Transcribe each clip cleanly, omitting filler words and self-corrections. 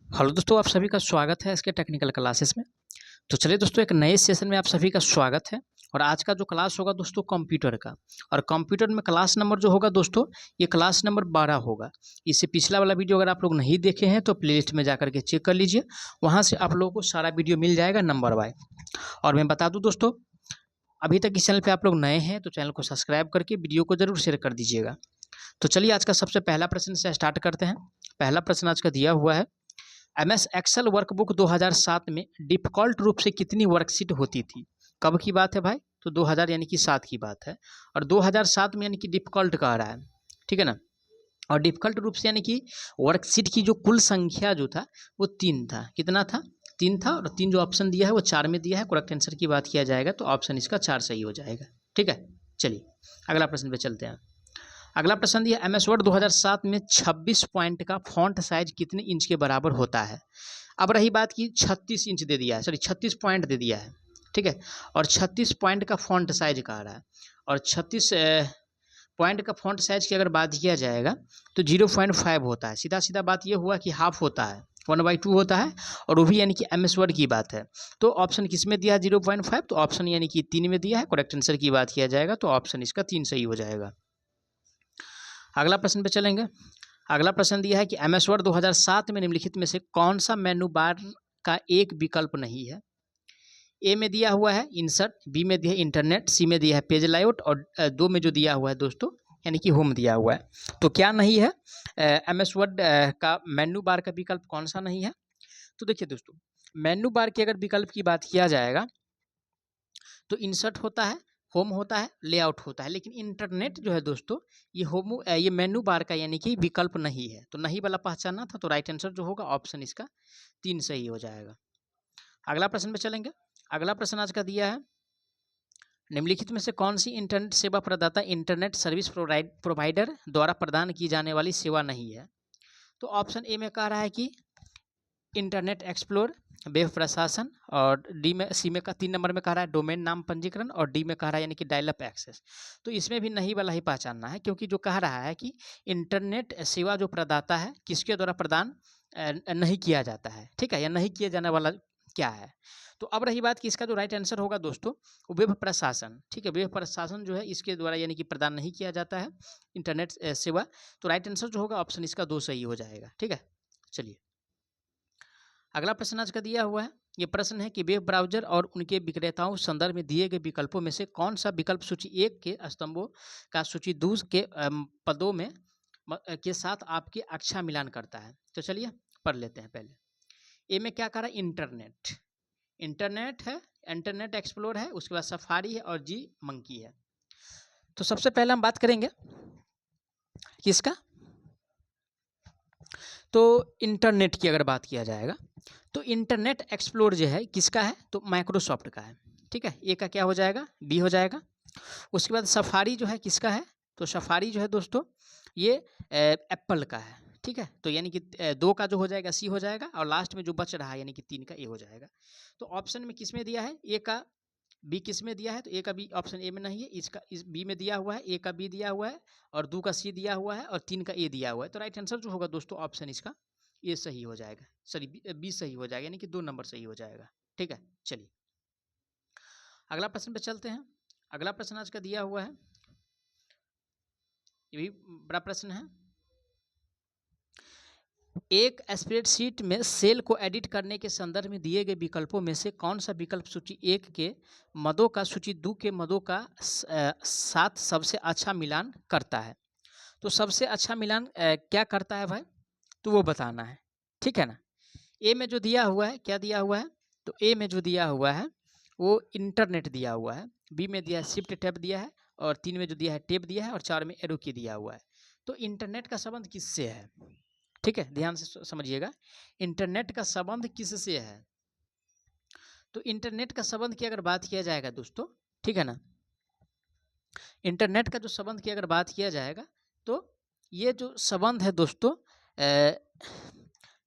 Hello दोस्तों, आप सभी का स्वागत है इसके टेक्निकल क्लासेस में। तो चलिए दोस्तों, एक नए सेशन में आप सभी का स्वागत है। और आज का जो क्लास होगा दोस्तों कंप्यूटर का, और कंप्यूटर में क्लास नंबर जो होगा दोस्तों, ये क्लास नंबर 12 होगा। इससे पिछला वाला वीडियो अगर आप लोग नहीं देखे हैं तो प्लेलिस्ट में जाकर के चेक कर लीजिए, वहाँ से आप लोगों को सारा वीडियो मिल जाएगा नंबर वाइज। और मैं बता दूँ दोस्तों, अभी तक इस चैनल पर आप लोग नए हैं तो चैनल को सब्सक्राइब करके वीडियो को जरूर शेयर कर दीजिएगा। तो चलिए आज का सबसे पहला प्रश्न से स्टार्ट करते हैं। पहला प्रश्न आज का दिया हुआ है, एमएस एक्सेल वर्कबुक 2007 में डिफ़ॉल्ट रूप से कितनी वर्कशीट होती थी? कब की बात है भाई? तो 2000 यानी कि 7 की बात है। और 2007 में यानी कि डिफ़ॉल्ट कह रहा है, ठीक है ना। और डिफ़ॉल्ट रूप से यानी कि वर्कशीट की जो कुल संख्या जो था वो 3 था। कितना था? 3 था। और 3 जो ऑप्शन दिया है वो 4 में दिया है। करेक्ट आंसर की बात किया जाएगा तो ऑप्शन इसका 4 सही हो जाएगा। ठीक है, चलिए अगला प्रश्न पे चलते हैं। अगला प्रश्न दिया, एमएस वर्ड 2007 में 26 पॉइंट का फॉन्ट साइज कितने इंच के बराबर होता है? अब रही बात की 36 इंच दे दिया है, सॉरी 36 पॉइंट दे दिया है, ठीक है। और 36 पॉइंट का फॉन्ट साइज कह रहा है। और 36 पॉइंट का फॉन्ट साइज की अगर बात किया जाएगा तो 0.5 होता है। सीधा सीधा बात ये हुआ कि हाफ होता है, 1/2 होता है। और वो भी यानी कि एमएस वर्ड की बात है। तो ऑप्शन किस में दिया है 0.5? तो ऑप्शन यानी कि 3 में दिया है। करेक्ट आंसर की बात किया जाएगा तो ऑप्शन इसका 3 सही हो जाएगा। अगला प्रश्न पे चलेंगे। अगला प्रश्न दिया है कि एमएस वर्ड 2007 में निम्नलिखित में से कौन सा मेनू बार का एक विकल्प नहीं है? ए में दिया हुआ है इंसर्ट, बी में दिया है इंटरनेट, सी में दिया है पेज लाइआउट, और 2 में जो दिया हुआ है दोस्तों यानी कि होम दिया हुआ है। तो क्या नहीं है एमएस वर्ड का मेनू बार का विकल्प? कौन सा नहीं है? तो देखिए दोस्तों, मेनू बार के अगर विकल्प की बात किया जाएगा तो इंसर्ट होता है, होम होता है, लेआउट होता है। लेकिन इंटरनेट जो है दोस्तों, ये मेनू बार का यानी कि विकल्प नहीं है। तो नहीं वाला पहचाना था, तो राइट आंसर जो होगा ऑप्शन इसका 3 सही हो जाएगा। अगला प्रश्न पे चलेंगे। अगला प्रश्न आज का दिया है, निम्नलिखित में से कौन सी इंटरनेट सेवा प्रदाता इंटरनेट सर्विस प्रोवाइडर द्वारा प्रदान की जाने वाली सेवा नहीं है? तो ऑप्शन ए में कह रहा है कि इंटरनेट एक्सप्लोर, वेब प्रशासन, और डी में, सी में का 3 नंबर में कह रहा है डोमेन नाम पंजीकरण, और डी में कह रहा है यानी कि डायल अप एक्सेस। तो इसमें भी नहीं वाला ही पहचानना है, क्योंकि जो कह रहा है कि इंटरनेट सेवा जो प्रदाता है किसके द्वारा प्रदान नहीं किया जाता है, ठीक है, या नहीं किया जाने वाला क्या है। तो अब रही बात कि इसका जो राइट आंसर होगा दोस्तों वो वेब प्रशासन, ठीक है। वेब प्रशासन जो है इसके द्वारा यानी कि प्रदान नहीं किया जाता है इंटरनेट सेवा। तो राइट आंसर जो होगा ऑप्शन इसका 2 सही हो जाएगा। ठीक है, चलिए अगला प्रश्न आज का दिया हुआ है। ये प्रश्न है कि वेब ब्राउजर और उनके विक्रेताओं संदर्भ में दिए गए विकल्पों में से कौन सा विकल्प सूची 1 के स्तंभों का सूची 2 के पदों में के साथ आपके अक्षा मिलान करता है? तो चलिए पढ़ लेते हैं पहले। ए में क्या करा? इंटरनेट, इंटरनेट है, इंटरनेट एक्सप्लोर है, उसके बाद सफारी है, और जी मंकी है। तो सबसे पहले हम बात करेंगे किसका? तो इंटरनेट की अगर बात किया जाएगा तो इंटरनेट एक्सप्लोर जो है किसका है? तो माइक्रोसॉफ्ट का है, ठीक है। ए का क्या हो जाएगा? बी हो जाएगा। उसके बाद सफारी जो है किसका है? तो सफारी जो है दोस्तों ये एप्पल का है, ठीक है। तो यानी कि 2 का जो हो जाएगा सी हो जाएगा, और लास्ट में जो बच रहा है यानी कि 3 का ए हो जाएगा। तो ऑप्शन में किस में दिया है? ए का बी किस में दिया है? तो ए का बी ऑप्शन ए में नहीं है, इसका इस बी में दिया हुआ है, ए का बी दिया हुआ है, और 2 का सी दिया हुआ है, और 3 का ए दिया हुआ है। तो राइट आंसर जो होगा दोस्तों ऑप्शन इसका ये सही हो जाएगा, सॉरी बी सही हो जाएगा, यानी कि 2 नंबर सही हो जाएगा। ठीक है, चलिए अगला प्रश्न पे चलते हैं। अगला प्रश्न आज का दिया हुआ है, ये भी बड़ा प्रश्न है। एक स्प्रेडशीट में सेल को एडिट करने के संदर्भ में दिए गए विकल्पों में से कौन सा विकल्प सूची 1 के मदों का सूची 2 के मदों का साथ सबसे अच्छा मिलान करता है? तो सबसे अच्छा मिलान क्या करता है भाई? तो वो बताना है, ठीक है ना। ए में जो दिया हुआ है, क्या दिया हुआ है? तो ए में जो दिया हुआ है वो इंटरनेट दिया हुआ है, बी में दिया है शिफ्ट टैब दिया है, और 3 में जो दिया है टेब दिया है, और 4 में एरो की दिया हुआ है। तो इंटरनेट का संबंध किससे है? ठीक है, ध्यान से समझिएगा, इंटरनेट का संबंध किससे है? तो इंटरनेट का संबंध की अगर बात किया जाएगा दोस्तों, ठीक है ना, इंटरनेट का जो संबंध की अगर बात किया जाएगा तो ये जो संबंध है दोस्तों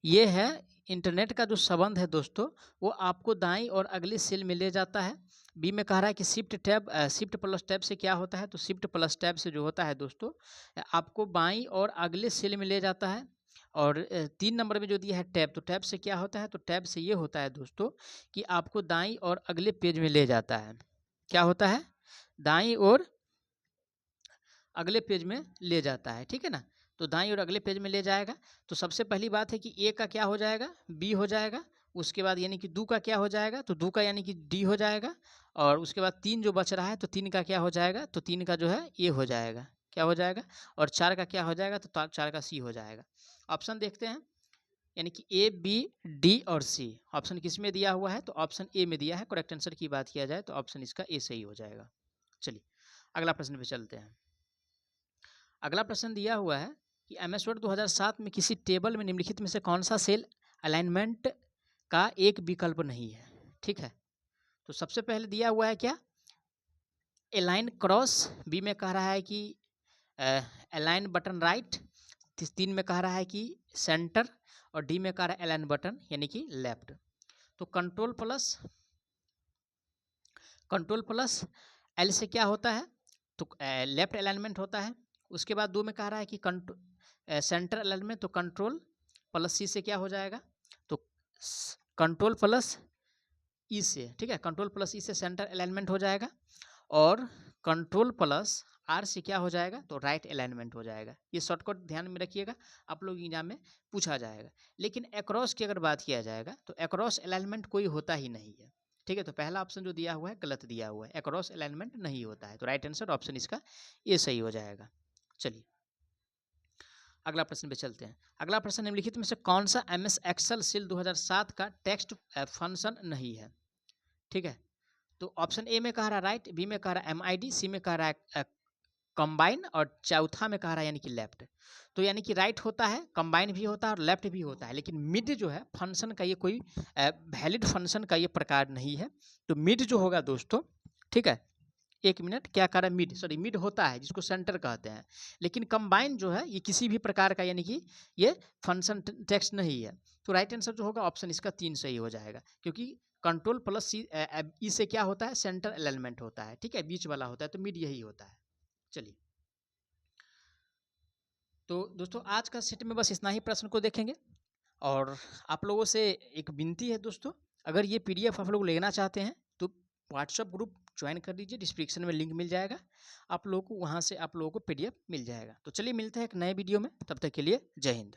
ये है, इंटरनेट का जो संबंध है दोस्तों वो आपको दाईं और अगले सेल में ले जाता है। बी में कह रहा है कि shift tab, shift plus tab से क्या होता है? तो शिफ्ट प्लस टैब से जो होता है दोस्तों आपको बाईं और अगले सेल में ले जाता है। और 3 नंबर में जो दिया है टैब, तो टैब से क्या होता है, तो टैब से ये होता है दोस्तों कि आपको दाईं और अगले पेज में ले जाता है। क्या होता है, दाईं और अगले पेज में ले जाता है, ठीक है ना। तो दाईं और अगले पेज में ले जाएगा। तो सबसे पहली बात है कि ए का क्या हो जाएगा, बी हो जाएगा। उसके बाद यानी कि दो का क्या हो जाएगा, तो दो का यानी कि डी हो जाएगा। और उसके बाद 3 जो बच रहा है, तो 3 का क्या हो जाएगा, तो 3 का जो है ए हो जाएगा, क्या हो जाएगा। और 4 का क्या हो जाएगा, तो 4 का सी हो जाएगा। ऑप्शन देखते हैं, यानी कि ए बी डी और सी ऑप्शन किस में दिया हुआ है, तो ऑप्शन ए में दिया है। करेक्ट आंसर की बात किया जाए तो ऑप्शन इसका ए सही हो जाएगा। चलिए अगला प्रश्न पे चलते हैं। अगला प्रश्न दिया हुआ है कि एमएस वर्ड 2007 में किसी टेबल में निम्नलिखित में से कौन सा सेल अलाइनमेंट का एक विकल्प नहीं है, ठीक है। तो सबसे पहले दिया हुआ है क्या, अलाइन क्रॉस, बी में कह रहा है कि अलाइन बटन राइट, 3 में कह रहा है कि सेंटर, और डी में कह रहा है अलाइन बटन यानी कि लेफ्ट। तो कंट्रोल प्लस एल से क्या होता है, तो लेफ्ट अलाइनमेंट होता है। उसके बाद 2 में कह रहा है कि सेंटर अलाइनमेंट, तो कंट्रोल प्लस सी से क्या हो जाएगा, तो कंट्रोल प्लस ई से, ठीक है, कंट्रोल प्लस ई से सेंटर अलाइनमेंट हो जाएगा। और कंट्रोल प्लस आर से क्या हो जाएगा, तो राइट अलाइनमेंट हो जाएगा। ये शॉर्टकट ध्यान में रखिएगा, आप लोग एग्जाम में पूछा जाएगा। लेकिन अक्रॉस की अगर बात किया जाएगा तो अक्रॉस अलाइनमेंट कोई होता ही नहीं है, ठीक है। तो पहला ऑप्शन जो दिया हुआ है गलत दिया हुआ है, अक्रॉस अलाइनमेंट नहीं होता है। तो राइट आंसर ऑप्शन इसका ये सही हो जाएगा। चलिए अगला प्रश्न पे चलते हैं। अगला प्रश्न निम्नलिखित में से कौन सा एमएस एक्सेल सील 2007 का टेक्स्ट फंक्शन नहीं है, ठीक है। तो ऑप्शन ए में कह रहा है राइट, बी में कह रहा है एमआईडी, सी में कह रहा है कंबाइन, और चौथा में कह रहा है यानी कि लेफ्ट। तो यानी कि राइट होता है, कंबाइन भी होता है और लेफ्ट भी होता है, लेकिन मिड जो है फंक्शन का ये कोई वैलिड फंक्शन का ये प्रकार नहीं है। तो मिड जो होगा दोस्तों, ठीक है, एक मिनट, क्या कह रहा है, मिड होता है जिसको सेंटर कहते हैं। लेकिन कंबाइन जो है ये किसी भी प्रकार का यानी कि ये फंक्शन टेक्स्ट नहीं है। तो राइट आंसर जो होगा ऑप्शन इसका 3 सही हो जाएगा, क्योंकि कंट्रोल प्लस सी ई से क्या होता है, सेंटर अलाइनमेंट होता है, ठीक है, बीच वाला होता है। तो मिड यही होता है। चलिए तो दोस्तों आज का सेट में बस इतना ही प्रश्न को देखेंगे। और आप लोगों से एक विनती है दोस्तों, अगर ये पीडीएफ आप लोग लेना चाहते हैं तो व्हाट्सएप ग्रुप ज्वाइन कर लीजिए, डिस्क्रिप्शन में लिंक मिल जाएगा, आप लोगों को वहाँ से आप लोगों को पीडीएफ मिल जाएगा। तो चलिए मिलते हैं एक नए वीडियो में, तब तक के लिए जय हिंद।